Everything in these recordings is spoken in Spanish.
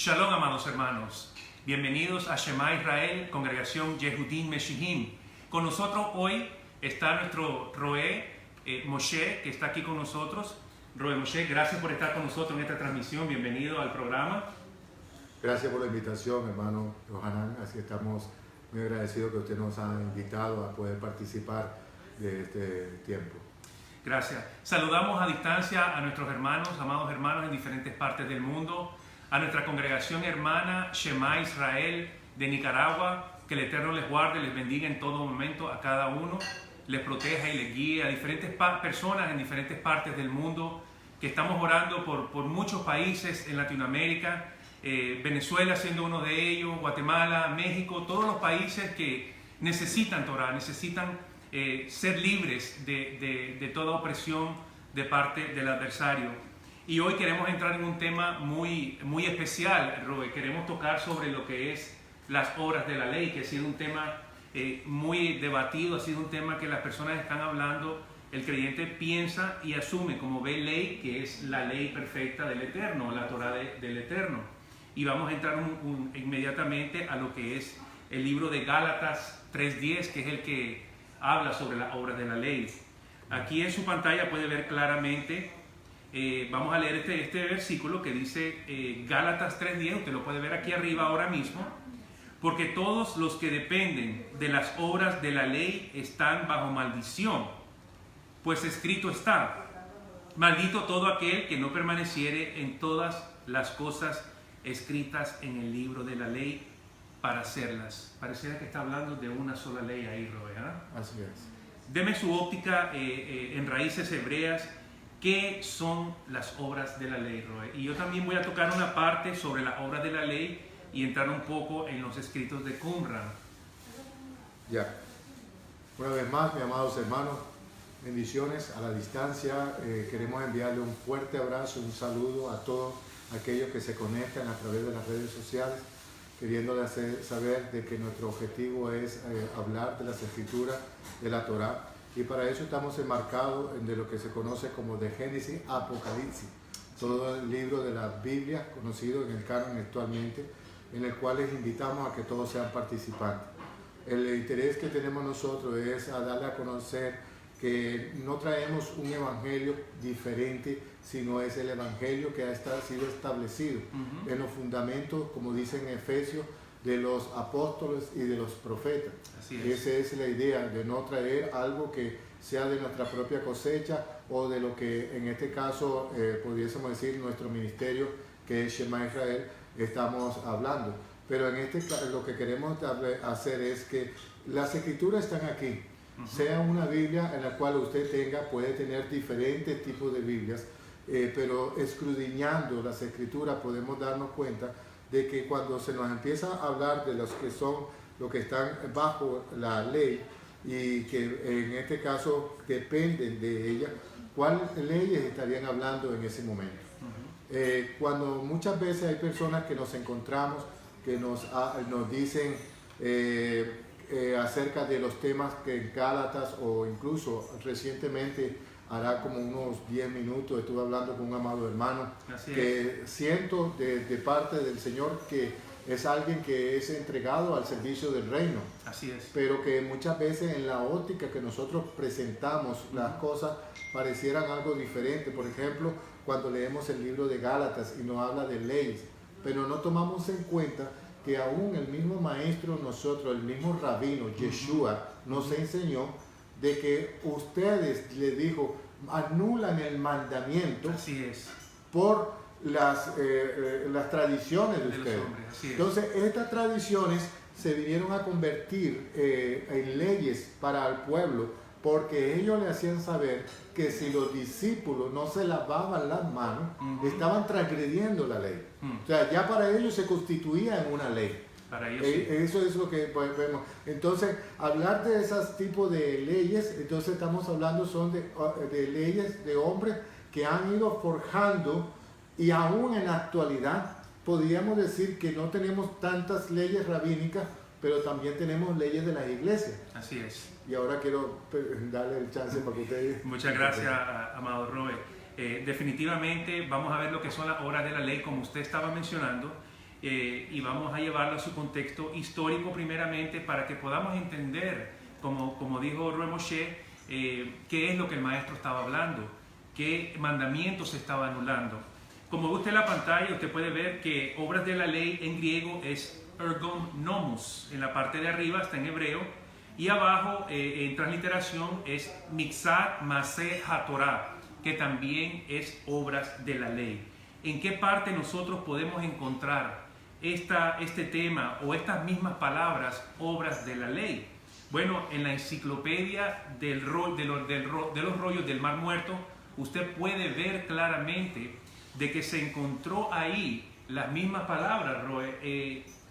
Shalom, amados hermanos. Bienvenidos a Shema Israel, Congregación Yehudim Meshihim. Con nosotros hoy está nuestro Roe Moshe, que está aquí con nosotros. Roe Moshe, gracias por estar con nosotros en esta transmisión. Bienvenido al programa. Gracias por la invitación, hermano Yohanan. Así estamos muy agradecidos que usted nos ha invitado a poder participar de este tiempo. Gracias. Saludamos a distancia a nuestros hermanos, amados hermanos en diferentes partes del mundo, a nuestra congregación hermana Shema Israel de Nicaragua. Que el Eterno les guarde, les bendiga en todo momento a cada uno, les proteja y les guíe a diferentes personas en diferentes partes del mundo, que estamos orando por muchos países en Latinoamérica, Venezuela siendo uno de ellos, Guatemala, México, todos los países que necesitan Torah, necesitan ser libres de toda opresión de parte del adversario. Y hoy queremos entrar en un tema muy especial, Roe. Queremos tocar sobre lo que es las obras de la ley, que ha sido un tema muy debatido, ha sido un tema que las personas están hablando. El creyente piensa y asume como ve ley, que es la ley perfecta del Eterno, la Torah del Eterno. Y vamos a entrar inmediatamente a lo que es el libro de Gálatas 3:10, que es el que habla sobre las obras de la ley. Aquí en su pantalla puede ver claramente, vamos a leer este versículo que dice Gálatas 3:10, usted lo puede ver aquí arriba ahora mismo. Porque todos los que dependen de las obras de la ley están bajo maldición, pues escrito está: maldito todo aquel que no permaneciere en todas las cosas escritas en el libro de la ley para hacerlas. Pareciera que está hablando de una sola ley ahí, Roe, ¿eh? Así es. Deme su óptica en raíces hebreas. ¿Qué son las obras de la ley, Roe? Y yo también voy a tocar una parte sobre las obras de la ley y entrar un poco en los escritos de Qumran. Ya. Una vez más, mis amados hermanos, bendiciones a la distancia. Queremos enviarle un fuerte abrazo, un saludo a todos aquellos que se conectan a través de las redes sociales, queriéndole hacer saber de que nuestro objetivo es hablar de las escrituras de la Torá, y para eso estamos enmarcados de lo que se conoce como de Génesis a Apocalipsis, todo el libro de la Biblia conocido en el canon actualmente, en el cual les invitamos a que todos sean participantes. El interés que tenemos nosotros es a darle a conocer que no traemos un evangelio diferente, sino es el evangelio que ha sido establecido en los fundamentos, como dice en Efesios, de los apóstoles y de los profetas. Así es. Esa es la idea, de no traer algo que sea de nuestra propia cosecha o de lo que en este caso pudiésemos decir nuestro ministerio, que es Shema Israel, estamos hablando. Pero en este lo que queremos hacer es que las escrituras están aquí. Sea una Biblia en la cual usted puede tener diferentes tipos de Biblias, pero escudriñando las escrituras podemos darnos cuenta de que cuando se nos empieza a hablar de los que son los que están bajo la ley y que en este caso dependen de ella, ¿cuáles leyes estarían hablando en ese momento? Cuando muchas veces hay personas que nos encontramos que nos dicen acerca de los temas que en Gálatas, o incluso recientemente, hará como unos 10 minutos, estuve hablando con un amado hermano que siento de parte del Señor que es alguien que es entregado al servicio del reino. Así es. Pero que muchas veces en la óptica que nosotros presentamos las cosas parecieran algo diferente. Por ejemplo, cuando leemos el libro de Gálatas y nos habla de leyes, pero no tomamos en cuenta que aún el mismo maestro, nosotros, el mismo rabino, Yeshua, nos enseñó de que ustedes, le dijo, anulan el mandamiento. Así es. Por las tradiciones de ustedes. Entonces, estas tradiciones se vinieron a convertir en leyes para el pueblo, porque ellos le hacían saber que si los discípulos no se lavaban las manos, estaban transgrediendo la ley. O sea, ya para ellos se constituía en una ley. Para ellos sí. Eso es lo que vemos. Entonces, hablar de esos tipos de leyes, entonces estamos hablando son de leyes de hombres que han ido forjando, y aún en la actualidad podríamos decir que no tenemos tantas leyes rabínicas, pero también tenemos leyes de las iglesias. Así es. Y ahora quiero darle el chance para que ustedes... Muchas gracias, amado Roe. Definitivamente vamos a ver lo que son las obras de la ley, como usted estaba mencionando. y vamos a llevarlo a su contexto histórico primeramente para que podamos entender, como dijo Roy Moshe, qué es lo que el maestro estaba hablando, qué mandamientos se estaba anulando. Como ve usted en la pantalla, usted puede ver que obras de la ley en griego es ergon nomos, en la parte de arriba está en hebreo, y abajo en transliteración es mixat maseh hatorah, que también es obras de la ley. ¿En qué parte nosotros podemos encontrar este tema o estas mismas palabras, obras de la ley? Bueno, en la enciclopedia de los rollos del Mar Muerto, usted puede ver claramente de que se encontró ahí las mismas palabras,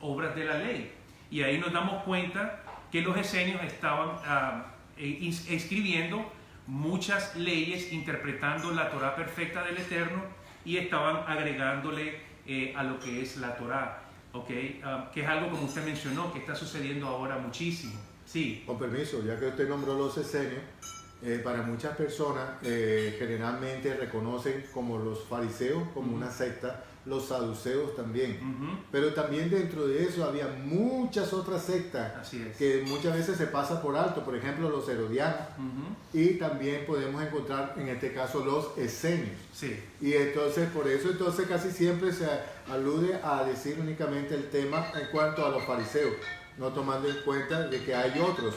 obras de la ley. Y ahí nos damos cuenta que los esenios estaban escribiendo muchas leyes, interpretando la Torá perfecta del Eterno y estaban agregándole a lo que es la Torá, ¿okay? Que es algo, como usted mencionó, que está sucediendo ahora muchísimo. Sí. Con permiso, ya que usted nombró los esenios, para muchas personas generalmente reconocen como los fariseos como una secta, los saduceos también. Pero también dentro de eso había muchas otras sectas que muchas veces se pasa por alto, por ejemplo los herodianos, y también podemos encontrar en este caso los esenios. Sí. Y entonces por eso casi siempre se alude a decir únicamente el tema en cuanto a los fariseos, no tomando en cuenta de que hay otros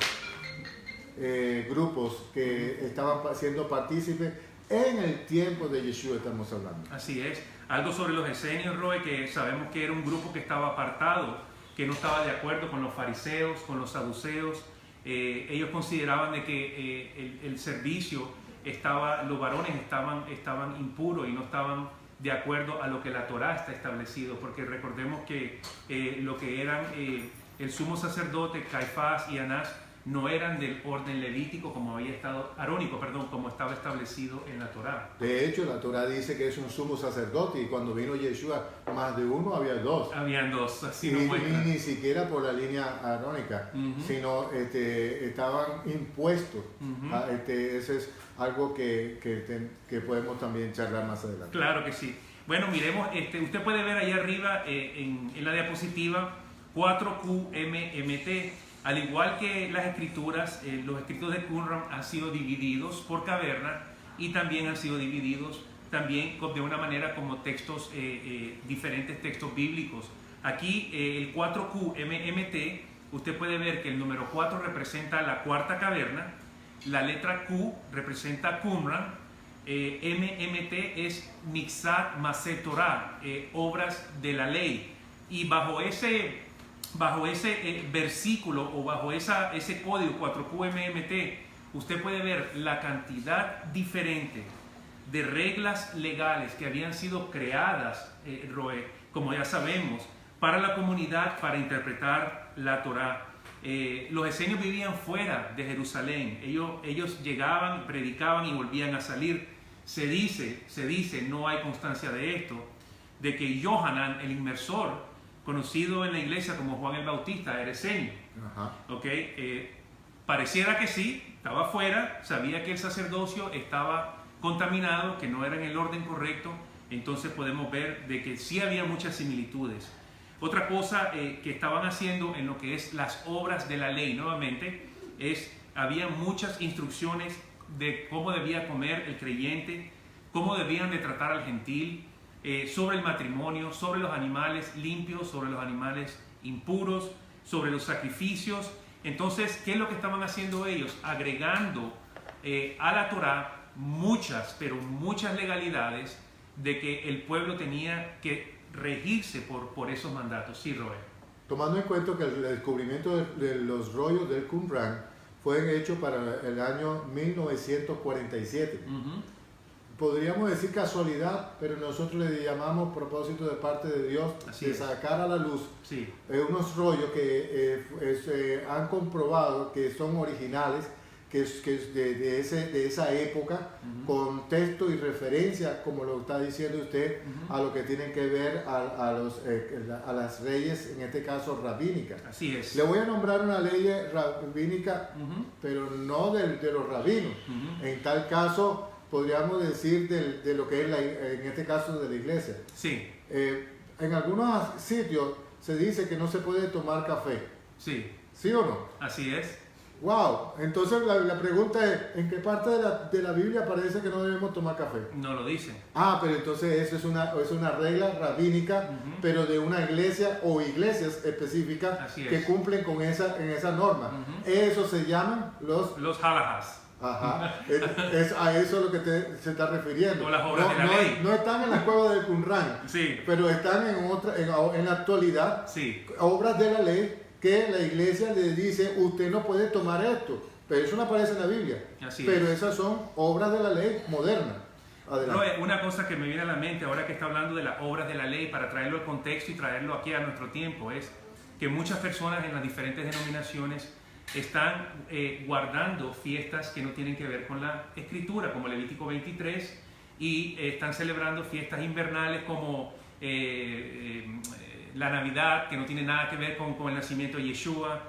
grupos que estaban siendo partícipes en el tiempo de Yeshua, estamos hablando. Así es. Algo sobre los esenios, Roy, que sabemos que era un grupo que estaba apartado, que no estaba de acuerdo con los fariseos, con los saduceos. Ellos consideraban de que el servicio los varones estaban impuros y no estaban de acuerdo a lo que la Torá está establecido, porque recordemos que lo que eran el sumo sacerdote, Caifás y Anás, no eran del orden levítico arónico, como estaba establecido en la Torá. De hecho, la Torá dice que es un sumo sacerdote, y cuando vino Yeshua, más de uno, había dos. Habían dos, así y no ni siquiera por la línea arónica, sino estaban impuestos. Eso es algo que podemos también charlar más adelante. Claro que sí. Bueno, miremos, usted puede ver ahí arriba en la diapositiva 4QMMT. Al igual que las escrituras, los escritos de Qumran han sido divididos por caverna y también han sido divididos también de una manera como textos, diferentes textos bíblicos. Aquí el 4QMMT, usted puede ver que el número 4 representa la cuarta caverna, la letra Q representa Qumran, MMT es Mixat Maseh Torah, obras de la ley. Y bajo ese versículo o bajo ese código 4QMMT, usted puede ver la cantidad diferente de reglas legales que habían sido creadas, como ya sabemos, para la comunidad, para interpretar la Torá. Los esenios vivían fuera de Jerusalén. Ellos llegaban, predicaban y volvían a salir. Se dice, no hay constancia de esto, de que Yohanan, el inmersor, conocido en la iglesia como Juan el Bautista, era esenio. Pareciera que sí, estaba fuera, sabía que el sacerdocio estaba contaminado, que no era en el orden correcto. Entonces podemos ver de que sí había muchas similitudes. Otra cosa que estaban haciendo en lo que es las obras de la ley, nuevamente, había muchas instrucciones de cómo debía comer el creyente, cómo debían de tratar al gentil, sobre el matrimonio, sobre los animales limpios, sobre los animales impuros, sobre los sacrificios. Entonces, ¿qué es lo que estaban haciendo ellos? Agregando a la Torá muchas legalidades de que el pueblo tenía que regirse por esos mandatos. Sí, Roy. Tomando en cuenta que el descubrimiento de los rollos del Qumran fue hecho para el año 1947. Podríamos decir casualidad, pero nosotros le llamamos propósito de parte de Dios de sacar a la luz unos rollos que han comprobado que son originales, que es de esa época, con texto y referencia, como lo está diciendo usted, a lo que tienen que ver a las leyes, en este caso rabínicas. Así es. Le voy a nombrar una ley rabínica, pero no de los rabinos. En tal caso, podríamos decir de lo que es en este caso de la iglesia. Sí. en algunos sitios se dice que no se puede tomar café. Sí, ¿Sí o no? así es. Wow, entonces la pregunta es, ¿en qué parte de la Biblia parece que no debemos tomar café? No lo dice. Ah, pero entonces eso es una regla rabínica, pero de una iglesia o iglesias específicas Así es. que cumplen con esa norma. Eso se llaman Los halajás. Ajá, a eso es lo que se está refiriendo. O las obras de la ley. No están en la cueva del Qumran, Sí. pero están en la actualidad, Sí. obras de la ley que la iglesia le dice, usted no puede tomar esto, pero eso no aparece en la Biblia. Así pero es. esas son obras de la ley moderna. Adelante. Roe, una cosa que me viene a la mente ahora que está hablando de las obras de la ley, para traerlo al contexto y traerlo aquí a nuestro tiempo, es que muchas personas en las diferentes denominaciones están guardando fiestas que no tienen que ver con la escritura, como Levítico 23, y están celebrando fiestas invernales como la Navidad, que no tiene nada que ver con el nacimiento de Yeshua,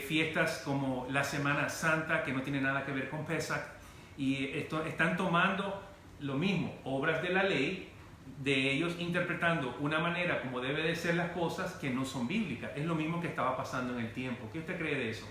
fiestas como la Semana Santa, que no tiene nada que ver con Pesach, y están tomando lo mismo, obras de la ley, de ellos interpretando una manera como debe de ser las cosas que no son bíblicas. Es lo mismo que estaba pasando en el tiempo. ¿Qué usted cree de eso?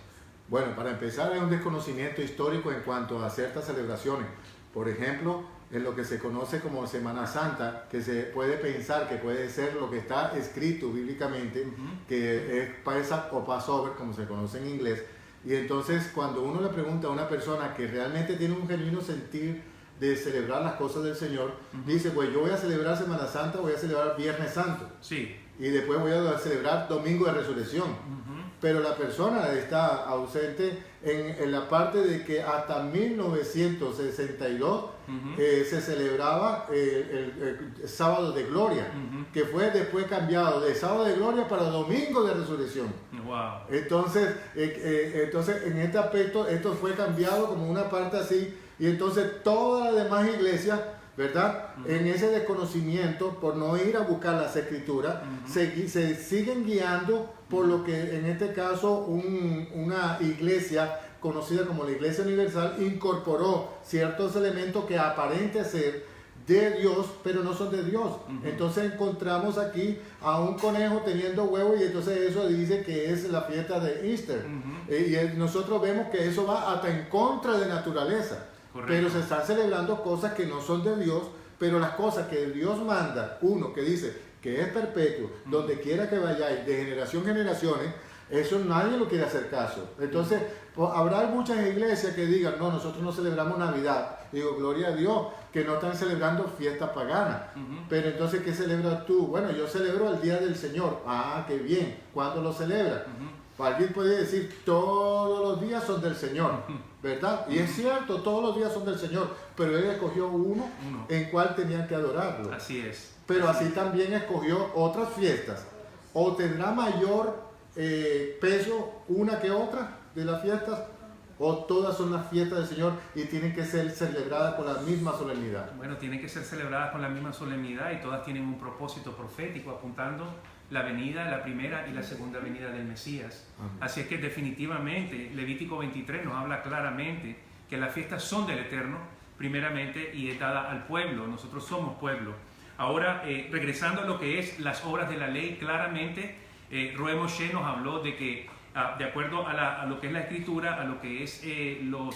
Bueno, para empezar, hay un desconocimiento histórico en cuanto a ciertas celebraciones. Por ejemplo, en lo que se conoce como Semana Santa, que se puede pensar que puede ser lo que está escrito bíblicamente, que es Pesach o Passover, como se conoce en inglés. Y entonces, cuando uno le pregunta a una persona que realmente tiene un genuino sentir de celebrar las cosas del Señor, dice, pues yo voy a celebrar Semana Santa, voy a celebrar Viernes Santo. Sí. Y después voy a celebrar Domingo de Resurrección. Pero la persona está ausente en la parte de que hasta 1962 se celebraba el Sábado de Gloria, que fue después cambiado de Sábado de Gloria para Domingo de Resurrección. Wow. Entonces, en este aspecto, esto fue cambiado como una parte así, y entonces todas las demás iglesias, ¿verdad? En ese desconocimiento, por no ir a buscar las escrituras, se siguen guiando por lo que en este caso una iglesia conocida como la Iglesia Universal incorporó ciertos elementos que aparenten ser de Dios, pero no son de Dios. Entonces encontramos aquí a un conejo teniendo huevo, y entonces eso dice que es la fiesta de Easter. Y nosotros vemos que eso va hasta en contra de naturaleza. Correcto. Pero se están celebrando cosas que no son de Dios, pero las cosas que Dios manda, uno que dice que es perpetuo, donde quiera que vayáis, de generación en generaciones, eso nadie lo quiere hacer caso. Entonces, habrá muchas iglesias que digan, no, nosotros no celebramos Navidad. Digo, gloria a Dios, que no están celebrando fiestas paganas. Pero entonces, ¿qué celebras tú? Bueno, yo celebro el Día del Señor. Ah, qué bien. ¿Cuándo lo celebras? Alguien puede decir, todos los días son del Señor, ¿verdad? Y es cierto, todos los días son del Señor, pero Él escogió uno en cual tenían que adorarlo. Así es. Pero así también escogió otras fiestas. ¿O tendrá mayor peso una que otra de las fiestas? ¿O todas son las fiestas del Señor y tienen que ser celebradas con la misma solemnidad? Bueno, tienen que ser celebradas con la misma solemnidad, y todas tienen un propósito profético apuntando la venida, la primera y la segunda venida del Mesías. Así es que definitivamente Levítico 23 nos habla claramente que las fiestas son del Eterno, primeramente, y es dada al pueblo. Nosotros somos pueblo. Ahora, regresando a lo que es las obras de la ley, claramente Roe Moshe nos habló de que, de acuerdo a lo que es la escritura, a lo que es los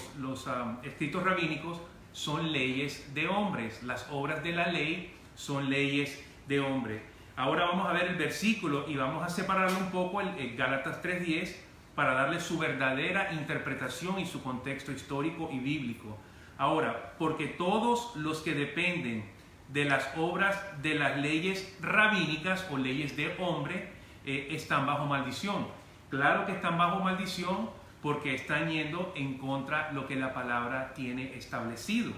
escritos rabínicos, son leyes de hombres. Las obras de la ley son leyes de hombres. Ahora vamos a ver el versículo y vamos a separarlo un poco, el Gálatas 3:10, para darle su verdadera interpretación y su contexto histórico y bíblico. Ahora, porque todos los que dependen de las obras de las leyes rabínicas o leyes de hombre están bajo maldición. Claro que están bajo maldición porque están yendo en contra de lo que la palabra tiene establecido.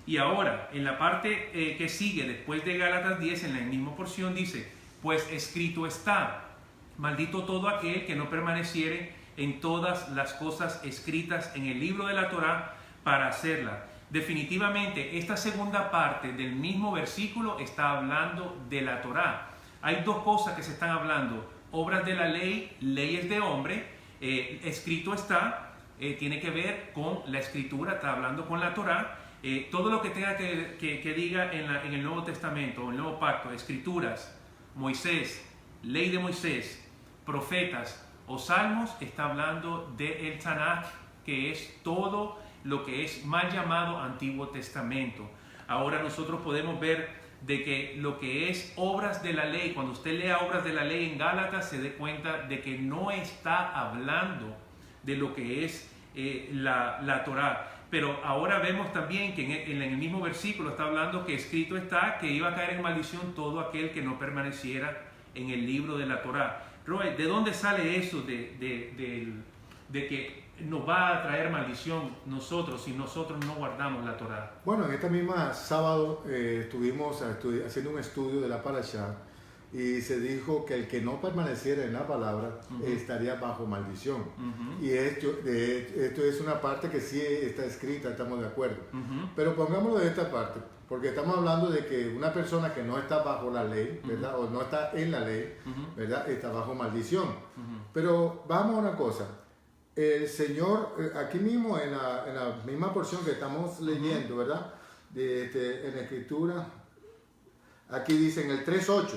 Y ahora, en la parte que sigue, después de Gálatas 10, en la misma porción, dice, pues escrito está, maldito todo aquel que no permaneciere en todas las cosas escritas en el libro de la Torá para hacerla. Definitivamente, esta segunda parte del mismo versículo está hablando de la Torá. Hay dos cosas que se están hablando, obras de la ley, leyes de hombre, escrito está, tiene que ver con la escritura, está hablando con la Torá. Todo lo que tenga que diga en el Nuevo Testamento o el Nuevo Pacto, escrituras, Moisés, ley de Moisés, profetas o salmos, está hablando de el Tanaj, que es todo lo que es mal llamado Antiguo Testamento. Ahora nosotros podemos ver de que lo que es obras de la ley, cuando usted lea obras de la ley en Gálatas, se dé cuenta de que no está hablando de lo que es la Torá. Pero ahora vemos también que en el mismo versículo está hablando que escrito está que iba a caer en maldición todo aquel que no permaneciera en el libro de la Torá. Roy, ¿de dónde sale eso de que nos va a traer maldición nosotros si nosotros no guardamos la Torá? Bueno, en esta misma sábado estuvimos haciendo un estudio de la Parashá y se dijo que el que no permaneciera en la palabra estaría bajo maldición. Y esto es una parte que sí está escrita, estamos de acuerdo. Pero pongámoslo de esta parte, porque estamos hablando de que una persona que no está bajo la ley, ¿verdad? O no está en la ley, ¿verdad? Está bajo maldición. Pero vamos a una cosa. El Señor, aquí mismo en la misma porción que estamos leyendo, ¿verdad? En la Escritura, aquí dice en el 3.8,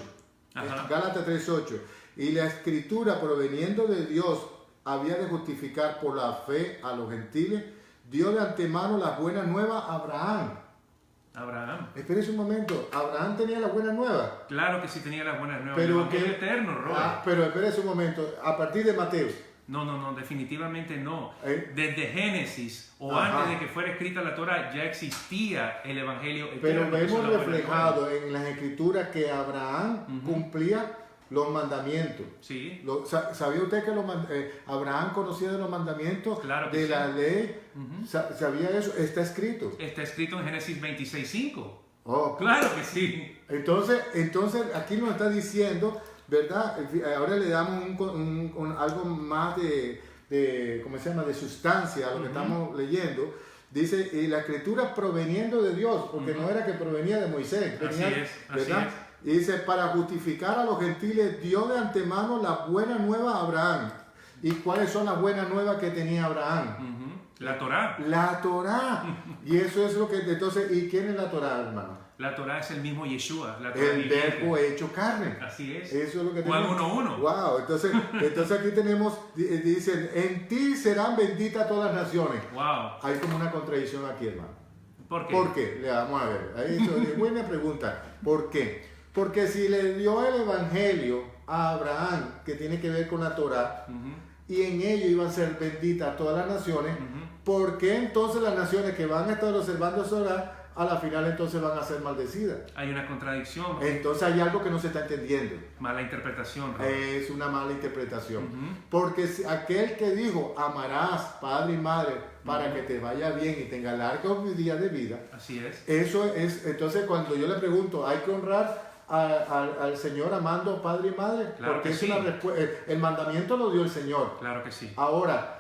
Gálatas 3.8, y la Escritura proveniendo de Dios había de justificar por la fe a los gentiles, dio de antemano las buenas nuevas a Abraham. Espérese un momento, ¿Abraham tenía las buenas nuevas? Claro que sí tenía las buenas nuevas. Pero el Evangelio eterno, Robert. Pero espérese un momento, a partir de Mateo. No, definitivamente no. Desde Génesis o antes de que fuera escrita la Torá ya existía el Evangelio eterno. Pero vemos reflejado en las Escrituras que Abraham cumplía los mandamientos. Sí. ¿Sabía usted que Abraham conocía de los mandamientos? Claro que de sí. la ley? ¿Sabía eso? Está escrito. Está escrito en Génesis 26.5. Oh. Claro que sí. Entonces aquí nos está diciendo, ¿verdad? Ahora le damos algo más de ¿cómo se llama? De sustancia a lo que estamos leyendo. Dice, y la Escritura proveniendo de Dios, porque no era que provenía de Moisés. Venía, así es. ¿verdad? Y dice, para justificar a los gentiles, dio de antemano la buena nueva a Abraham. ¿Y cuáles son las buenas nuevas que tenía Abraham? La Torá. La Torá. Y eso es lo que... Entonces, ¿y quién es la Torá, hermano? La Torá es el mismo Yeshua. El verbo hecho carne. Así es. Eso es lo que Juan tenemos. 1:1. Wow. Entonces aquí tenemos, dicen, en ti serán benditas todas las naciones. Wow. Hay como una contradicción aquí, hermano. ¿Por qué? ¿Por qué? Le vamos a ver. Ahí es buena pregunta. ¿Por qué? Porque si le dio el Evangelio a Abraham, que tiene que ver con la Torá, y en ello iban a ser benditas todas las naciones, ¿por qué entonces las naciones que van a estar observando Torá, a la final entonces van a ser maldecidas? Hay una contradicción. Entonces hay algo que no se está entendiendo. Mala interpretación. Es una mala interpretación. Porque aquel que dijo, amarás padre y madre para que te vaya bien y tenga largos días de vida. Así es. Eso es, entonces cuando yo le pregunto, ¿hay que honrar al Señor amando padre y madre? Claro. Porque que es sí. el mandamiento lo dio el Señor. Claro que sí. Ahora,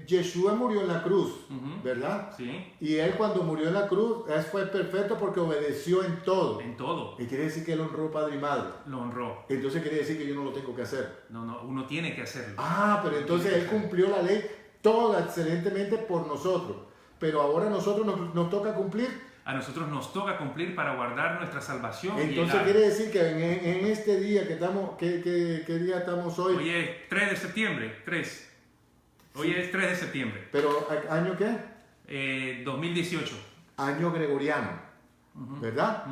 Yeshua murió en la cruz, ¿verdad? Sí. Y él cuando murió en la cruz, él fue perfecto porque obedeció en todo. En todo. Y quiere decir que él honró padre y madre. Lo honró. Entonces quiere decir que yo no lo tengo que hacer. No, uno tiene que hacerlo. Pero entonces él cumplió la ley toda excelentemente por nosotros. Pero ahora a nosotros nos toca cumplir. A nosotros nos toca cumplir para guardar nuestra salvación. Entonces quiere decir que en este día que estamos, ¿qué día estamos hoy? Hoy es 3 de septiembre, 3. Hoy es 3 de septiembre. ¿Pero año qué? 2018. Año gregoriano, ¿verdad?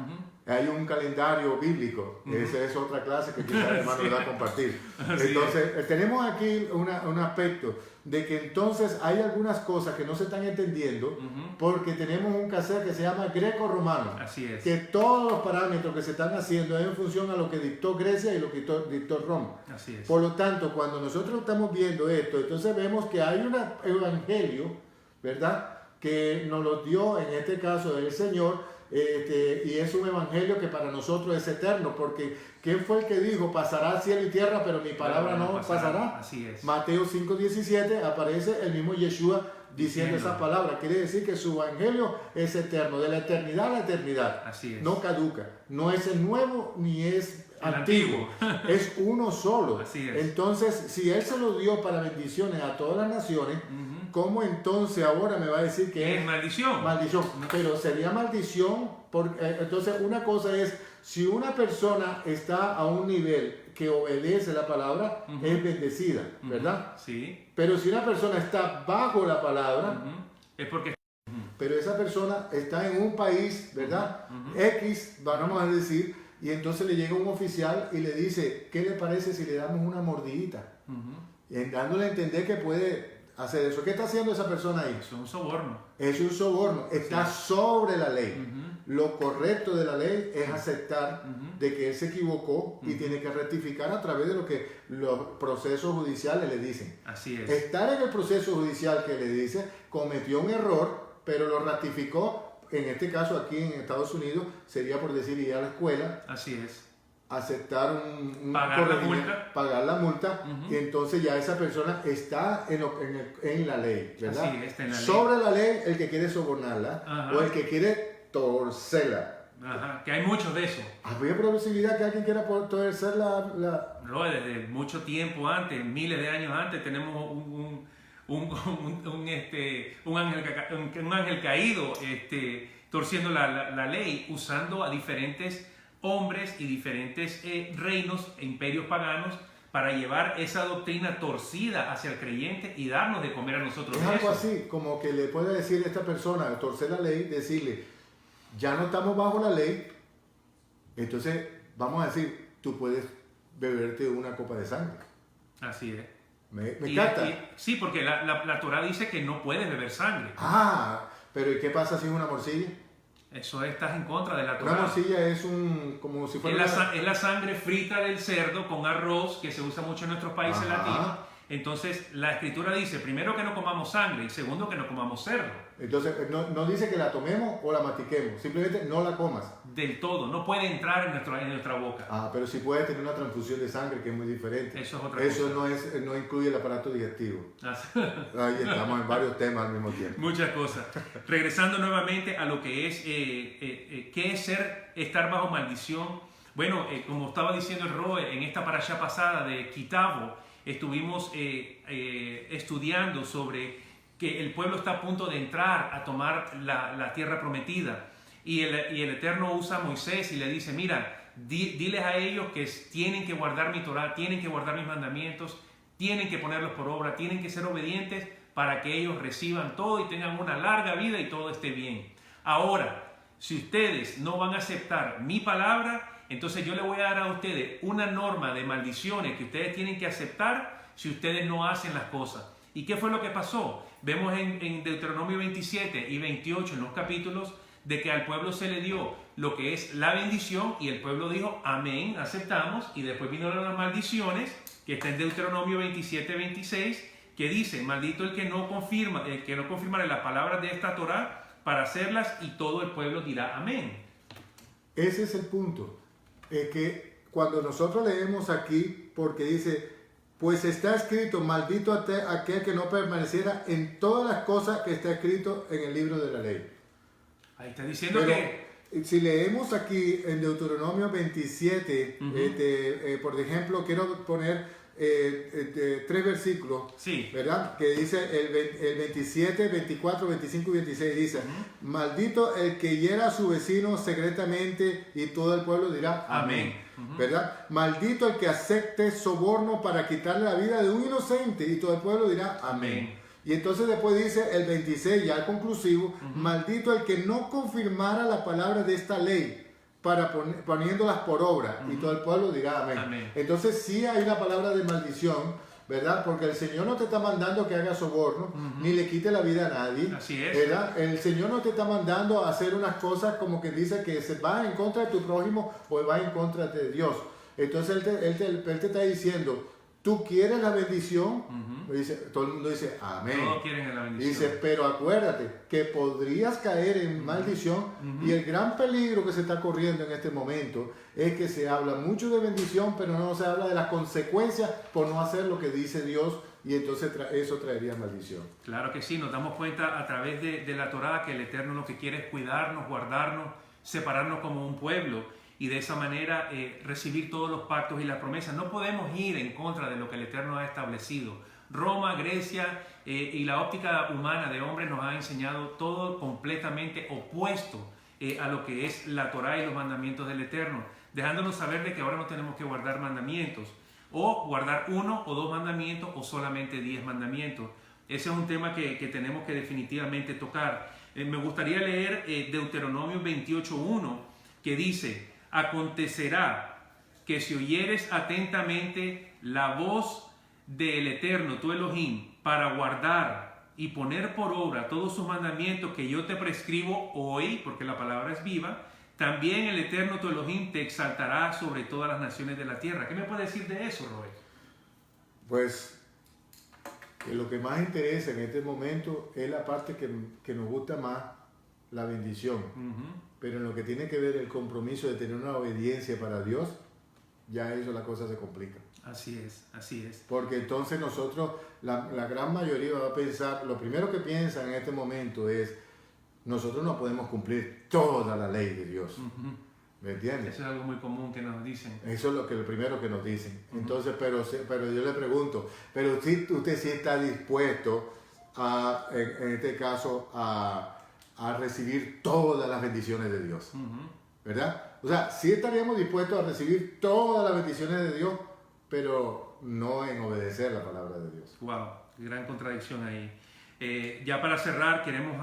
Hay un calendario bíblico. Esa es otra clase que quizás el hermano le va a compartir. Entonces, tenemos aquí un aspecto de que entonces hay algunas cosas que no se están entendiendo porque tenemos un cassette que se llama greco-romano. Así es. Que todos los parámetros que se están haciendo es en función a lo que dictó Grecia y lo que dictó Roma. Así es. Por lo tanto, cuando nosotros estamos viendo esto, entonces vemos que hay un evangelio, ¿verdad? Que nos lo dio en este caso el Señor. Y es un evangelio que para nosotros es eterno, porque ¿quién fue el que dijo pasará cielo y tierra, pero mi palabra no pasará? Así es. Mateo 5:17 aparece el mismo Yeshua diciendo esa palabra. Quiere decir que su evangelio es eterno, de la eternidad a la eternidad. Así es. No caduca, no es el nuevo ni es antiguo, es uno solo. Así es. Entonces, si Él se lo dio para bendiciones a todas las naciones, ¿cómo entonces ahora me va a decir que es maldición? Maldición. Pero sería maldición, porque entonces una cosa es si una persona está a un nivel que obedece la palabra, es bendecida, ¿verdad? Sí. Pero si una persona está bajo la palabra, es porque... pero esa persona está en un país, ¿verdad? X, vamos a decir, y entonces le llega un oficial y le dice, ¿qué le parece si le damos una mordidita? Dándole a entender que puede hacer eso. ¿Qué está haciendo esa persona ahí? Es un soborno. Es un soborno, está sobre la ley. Lo correcto de la ley es aceptar de que él se equivocó y tiene que rectificar a través de lo que los procesos judiciales le dicen. Así es. Estar en el proceso judicial que le dice, cometió un error, pero lo ratificó. En este caso aquí en Estados Unidos sería por decir ir a la escuela. Así es. Aceptar pagar la multa y entonces ya esa persona está en la ley, ¿verdad? Así es, en la ley. Sobre la ley el que quiere sobornarla o el que quiere torcerla. Que hay muchos de eso. ¿Había posibilidad que alguien quiera torcer la... No, desde mucho tiempo antes, miles de años antes, tenemos un ángel caído torciendo la ley, usando a diferentes hombres y diferentes reinos e imperios paganos para llevar esa doctrina torcida hacia el creyente y darnos de comer a nosotros. Es algo así, como que le puede decir a esta persona, torcer la ley, decirle, ya no estamos bajo la ley, entonces vamos a decir, tú puedes beberte una copa de sangre. Así es. Me encanta. Sí, porque la Torah dice que no puedes beber sangre. Pero ¿y qué pasa si es una morcilla? Eso estás en contra de la Torah. Una morcilla es como si fuera... Es la sangre frita del cerdo con arroz que se usa mucho en nuestros países latinos. Entonces la escritura dice, primero que no comamos sangre y segundo que no comamos cerdo. Entonces no dice que la tomemos o la mastiquemos, simplemente no la comas. Del todo, no puede entrar en nuestra boca. Pero sí puede tener una transfusión de sangre que es muy diferente. Eso es otra cosa. Eso no incluye el aparato digestivo. Ahí estamos en varios temas al mismo tiempo. Muchas cosas. Regresando nuevamente a lo que es, ¿qué es estar bajo maldición? Bueno, como estaba diciendo el Roe, en esta parashá pasada de Kitavo, estuvimos estudiando sobre que el pueblo está a punto de entrar a tomar la tierra prometida y el Eterno usa a Moisés y le dice, mira, diles a ellos que tienen que guardar mi Torah, tienen que guardar mis mandamientos, tienen que ponerlos por obra, tienen que ser obedientes para que ellos reciban todo y tengan una larga vida y todo esté bien. Ahora, si ustedes no van a aceptar mi palabra, entonces yo le voy a dar a ustedes una norma de maldiciones que ustedes tienen que aceptar si ustedes no hacen las cosas. ¿Y qué fue lo que pasó? Vemos en Deuteronomio 27 y 28 en los capítulos de que al pueblo se le dio lo que es la bendición y el pueblo dijo amén, aceptamos, y después vinieron las maldiciones que está en Deuteronomio 27, 26 que dice, maldito el que no confirmare las palabras de esta Torah para hacerlas y todo el pueblo dirá amén. Ese es el punto. Que cuando nosotros leemos aquí, porque dice, pues está escrito, maldito aquel que no permaneciera en todas las cosas que está escrito en el libro de la ley. Ahí está diciendo si leemos aquí en Deuteronomio 27, por ejemplo, quiero poner 3 versículos, ¿verdad? Que dice el 27, 24, 25 y 26 dice, maldito el que hiera a su vecino secretamente y todo el pueblo dirá amén. ¿Verdad? Maldito el que acepte soborno para quitarle la vida de un inocente y todo el pueblo dirá amén. Y entonces después dice el 26, ya el conclusivo, maldito el que no confirmara la palabra de esta ley para poniéndolas por obra y todo el pueblo dirá amén. Entonces sí hay una palabra de maldición, ¿verdad? Porque el Señor no te está mandando que hagas soborno, ni le quite la vida a nadie. Así es. ¿Verdad? El Señor no te está mandando a hacer unas cosas como que dice que se va en contra de tu prójimo o va en contra de Dios. Entonces Él te está diciendo, ¿tú quieres la bendición? Dice, todo el mundo dice, amén. Todos quieren la bendición. Dice, pero acuérdate que podrías caer en maldición y el gran peligro que se está corriendo en este momento es que se habla mucho de bendición, pero no se habla de las consecuencias por no hacer lo que dice Dios y entonces eso traería maldición. Claro que sí, nos damos cuenta a través de la Torá que el Eterno lo que quiere es cuidarnos, guardarnos, separarnos como un pueblo y de esa manera recibir todos los pactos y las promesas. No podemos ir en contra de lo que el Eterno ha establecido. Roma, Grecia y la óptica humana de hombres nos ha enseñado todo completamente opuesto a lo que es la Torá y los mandamientos del Eterno, dejándonos saber de que ahora no tenemos que guardar mandamientos, o guardar 1 o 2 mandamientos, o solamente 10 mandamientos. Ese es un tema que tenemos que definitivamente tocar. Me gustaría leer Deuteronomio 28:1, que dice: acontecerá que si oyeres atentamente la voz del Eterno, tu Elohim, para guardar y poner por obra todos sus mandamientos que yo te prescribo hoy, porque la palabra es viva, también el Eterno, tu Elohim, te exaltará sobre todas las naciones de la tierra. ¿Qué me puede decir de eso, Roy? Pues lo que más interesa en este momento es la parte que nos gusta más, la bendición. Pero en lo que tiene que ver el compromiso de tener una obediencia para Dios, ya eso la cosa se complica. Así es, así es. Porque entonces nosotros, la gran mayoría va a pensar, lo primero que piensa en este momento es, nosotros no podemos cumplir toda la ley de Dios. ¿Me entiendes? Eso es algo muy común que nos dicen. Eso es lo primero que nos dicen. Entonces, pero yo le pregunto, pero si usted sí está dispuesto a, en este caso, a recibir todas las bendiciones de Dios, ¿verdad? O sea, sí estaríamos dispuestos a recibir todas las bendiciones de Dios, pero no en obedecer la palabra de Dios. Wow, gran contradicción ahí. Ya para cerrar, queremos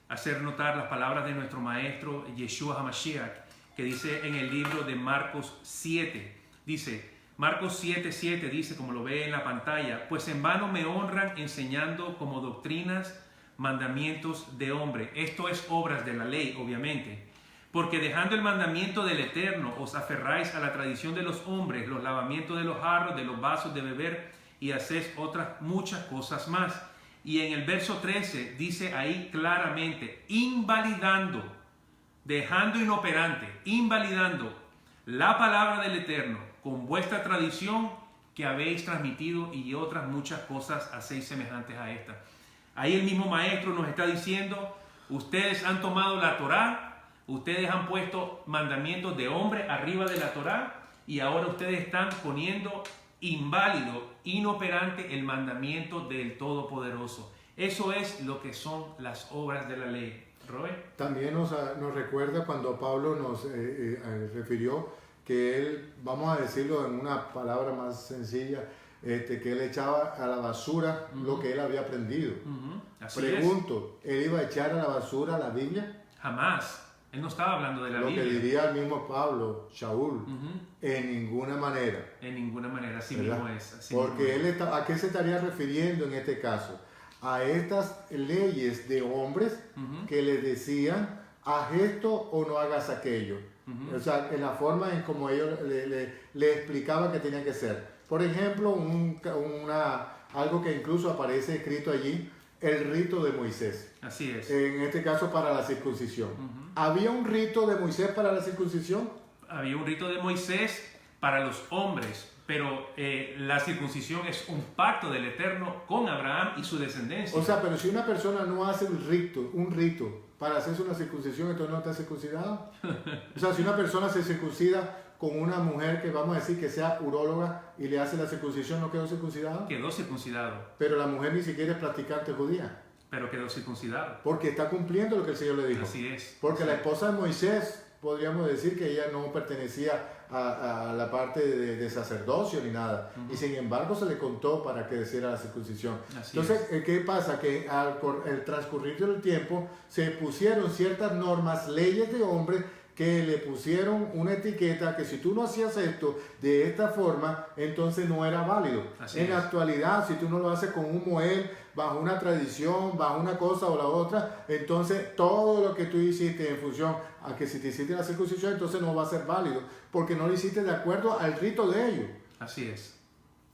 hacer notar las palabras de nuestro maestro Yeshua HaMashiach, que dice en el libro de Marcos 7. Dice, Marcos 7:7 dice, como lo ve en la pantalla: pues en vano me honran enseñando como doctrinas mandamientos de hombre. Esto es obras de la ley, obviamente. Porque dejando el mandamiento del Eterno, os aferráis a la tradición de los hombres, los lavamientos de los jarros, de los vasos de beber, y hacéis otras muchas cosas más. Y en el verso 13 dice ahí claramente, invalidando, dejando inoperante, invalidando la palabra del Eterno con vuestra tradición que habéis transmitido, y otras muchas cosas hacéis semejantes a esta. Ahí el mismo maestro nos está diciendo, ustedes han tomado la Torá, ustedes han puesto mandamientos de hombre arriba de la Torá, y ahora ustedes están poniendo inválido, inoperante el mandamiento del Todopoderoso. Eso es lo que son las obras de la ley. Roy. También nos recuerda cuando Pablo nos refirió que él, vamos a decirlo en una palabra más sencilla, que él echaba a la basura lo que él había aprendido. Pregunto, ¿él iba a echar a la basura la Biblia? Jamás. Él no estaba hablando de la Biblia. Lo que diría el mismo Pablo, Shaul, en ninguna manera. En ninguna manera, así mismo es. Así porque mismo él ¿a qué se estaría refiriendo en este caso? A estas leyes de hombres que les decían, haz esto o no hagas aquello. O sea, en la forma en como ellos le explicaban que tenía que ser. Por ejemplo, algo que incluso aparece escrito allí, el rito de Moisés. Así es. En este caso para la circuncisión. ¿Había un rito de Moisés para la circuncisión? Había un rito de Moisés para los hombres, pero la circuncisión es un pacto del Eterno con Abraham y su descendencia. O sea, pero si una persona no hace un rito para hacerse una circuncisión, entonces no está circuncidado. O sea, si una persona se circuncida con una mujer que vamos a decir que sea uróloga y le hace la circuncisión, ¿no quedó circuncidado? Quedó circuncidado. Pero la mujer ni siquiera es practicante judía. Pero quedó circuncidado. Porque está cumpliendo lo que el Señor le dijo. Así es. Porque la esposa de Moisés, podríamos decir que ella no pertenecía a la parte de sacerdocio ni nada. Y sin embargo se le contó para que hiciera la circuncisión. Entonces, ¿qué pasa? Que al transcurrir del tiempo se pusieron ciertas normas, leyes de hombres, que le pusieron una etiqueta que si tú no hacías esto de esta forma, entonces no era válido. En la actualidad, si tú no lo haces con un moel, bajo una tradición, bajo una cosa o la otra, entonces todo lo que tú hiciste en función a que si te hiciste la circuncisión, entonces no va a ser válido, porque no lo hiciste de acuerdo al rito de ellos. Así es.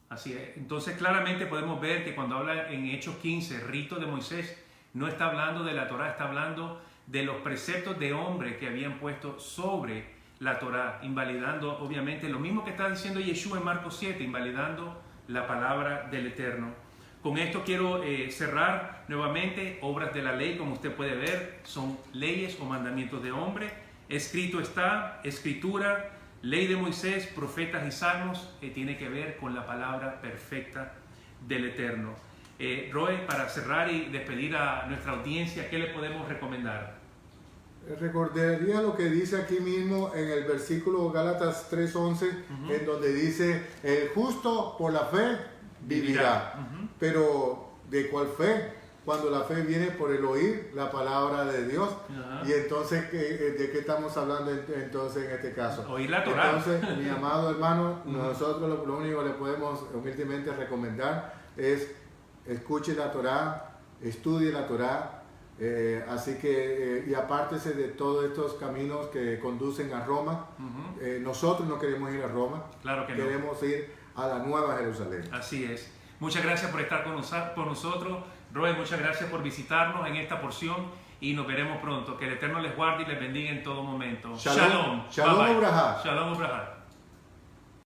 Así es. Entonces claramente podemos ver que cuando habla en Hechos 15, rito de Moisés, no está hablando de la Torá, está hablando de los preceptos de hombre que habían puesto sobre la Torá, invalidando obviamente lo mismo que está diciendo Yeshua en Marcos 7, invalidando la palabra del Eterno. Con esto quiero cerrar nuevamente. Obras de la ley, como usted puede ver, son leyes o mandamientos de hombre. Escrito está, escritura, ley de Moisés, profetas y salmos, que tiene que ver con la palabra perfecta del Eterno. Roy, para cerrar y despedir a nuestra audiencia, ¿qué le podemos recomendar? Recordaría lo que dice aquí mismo en el versículo Gálatas 3:11, en donde dice, el justo por la fe vivirá. Pero ¿de cuál fe? Cuando la fe viene por el oír la palabra de Dios. Y entonces, ¿de qué estamos hablando entonces en este caso? Oír la Torá. Entonces, mi amado hermano, nosotros lo único que le podemos humildemente recomendar es escuche la Torá, estudie la Torá, así que, y apártese de todos estos caminos que conducen a Roma. Nosotros no queremos ir a Roma, claro que queremos ir a la Nueva Jerusalén. Así es. Muchas gracias por estar con nosotros. Roy, muchas gracias por visitarnos en esta porción y nos veremos pronto. Que el Eterno les guarde y les bendiga en todo momento. Shalom. Shalom. Ubraja. Shalom Ubraja.